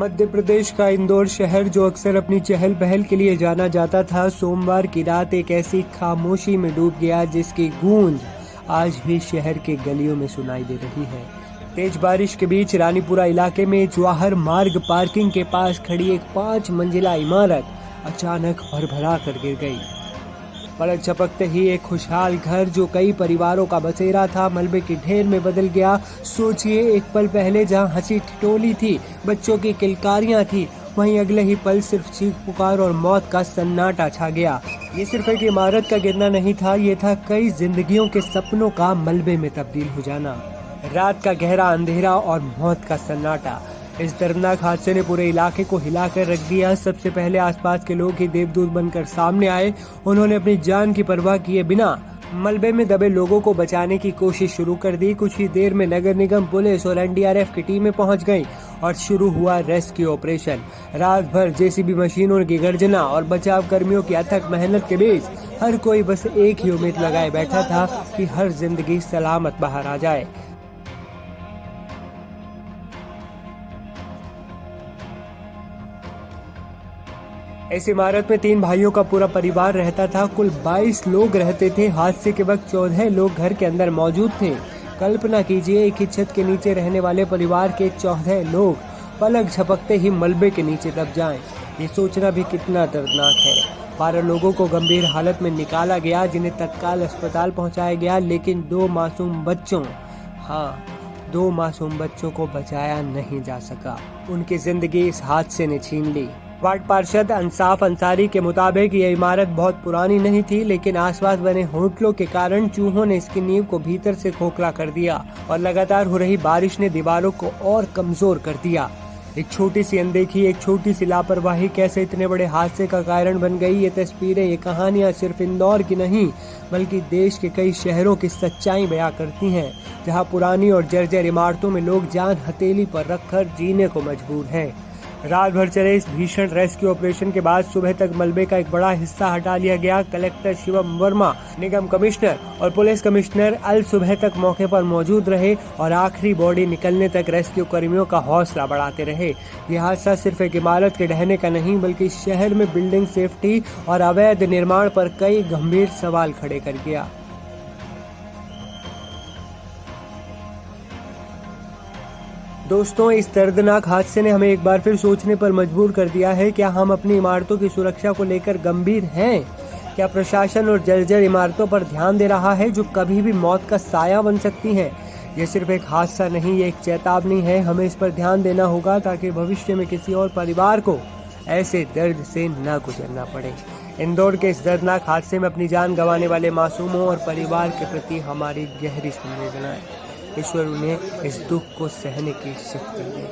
मध्य प्रदेश का इंदौर शहर, जो अक्सर अपनी चहल पहल के लिए जाना जाता था, सोमवार की रात एक ऐसी खामोशी में डूब गया जिसकी गूंज आज भी शहर के गलियों में सुनाई दे रही है। तेज बारिश के बीच रानीपुरा इलाके में जवाहर मार्ग पार्किंग के पास खड़ी एक 5 मंजिला इमारत अचानक भरभरा कर गिर गई। पलक झपकते ही एक खुशहाल घर, जो कई परिवारों का बसेरा था, मलबे के ढेर में बदल गया। सोचिए, एक पल पहले जहां हंसी ठिठोली थी, बच्चों की किलकारियां थी, वहीं अगले ही पल सिर्फ चीख पुकार और मौत का सन्नाटा छा गया। ये सिर्फ एक इमारत का गिरना नहीं था, ये था कई जिंदगियों के सपनों का मलबे में तब्दील हो जाना। रात का गहरा अंधेरा और मौत का सन्नाटा, इस दर्दनाक हादसे ने पूरे इलाके को हिलाकर रख दिया। सबसे पहले आसपास के लोग ही देवदूत बनकर सामने आए। उन्होंने अपनी जान की परवाह किए बिना मलबे में दबे लोगों को बचाने की कोशिश शुरू कर दी। कुछ ही देर में नगर निगम पुलिस और एनडीआरएफ की टीमें पहुंच गईं और शुरू हुआ रेस्क्यू ऑपरेशन। रात भर जेसीबी मशीनों की गर्जना और बचाव कर्मियों की अथक मेहनत के बीच हर कोई बस एक ही उम्मीद लगाए बैठा था कि हर जिंदगी सलामत बाहर आ जाए। इस इमारत में 3 भाइयों का पूरा परिवार रहता था। कुल 22 लोग रहते थे। हादसे के वक्त 14 लोग घर के अंदर मौजूद थे। कल्पना कीजिए, एक ही छत के नीचे रहने वाले परिवार के 14 लोग पलक झपकते ही मलबे के नीचे दब जाएं। ये सोचना भी कितना दर्दनाक है। 12 लोगों को गंभीर हालत में निकाला गया, जिन्हें तत्काल अस्पताल पहुंचाया गया, लेकिन 2 मासूम बच्चों को बचाया नहीं जा सका। उनकी जिंदगी इस हादसे ने छीन ली। वार्ड पार्षद अंसाफ अंसारी के मुताबिक ये इमारत बहुत पुरानी नहीं थी, लेकिन आसपास बने होटलों के कारण चूहों ने इसकी नींव को भीतर से खोखला कर दिया और लगातार हो रही बारिश ने दीवारों को और कमजोर कर दिया। एक छोटी सी अनदेखी, एक छोटी सी लापरवाही कैसे इतने बड़े हादसे का कारण बन गई। ये तस्वीरें, ये कहानियां सिर्फ इंदौर की नहीं, बल्कि देश के कई शहरों की सच्चाई बयां करती हैं, जहां पुरानी और जर्जर इमारतों में लोग जान हथेली पर रखकर जीने को मजबूर हैं। रात भर चले इस भीषण रेस्क्यू ऑपरेशन के बाद सुबह तक मलबे का एक बड़ा हिस्सा हटा लिया गया। कलेक्टर शिवम वर्मा, निगम कमिश्नर और पुलिस कमिश्नर अल सुबह तक मौके पर मौजूद रहे और आखिरी बॉडी निकलने तक रेस्क्यू कर्मियों का हौसला बढ़ाते रहे। यह हादसा सिर्फ एक इमारत के ढहने का नहीं, बल्कि शहर में बिल्डिंग सेफ्टी और अवैध निर्माण पर कई गंभीर सवाल खड़े कर गया। दोस्तों, इस दर्दनाक हादसे ने हमें एक बार फिर सोचने पर मजबूर कर दिया है। क्या हम अपनी इमारतों की सुरक्षा को लेकर गंभीर हैं? क्या प्रशासन और जर्जर इमारतों पर ध्यान दे रहा है, जो कभी भी मौत का साया बन सकती हैं? ये सिर्फ एक हादसा नहीं, ये एक चेतावनी है। हमें इस पर ध्यान देना होगा ताकि भविष्य में किसी और परिवार को ऐसे दर्द से न गुजरना पड़े। इंदौर के इस दर्दनाक हादसे में अपनी जान गंवाने वाले मासूमों और परिवार के प्रति हमारी गहरी संवेदनाएं। ईश्वर उन्हें इस दुख को सहने की शक्ति दे।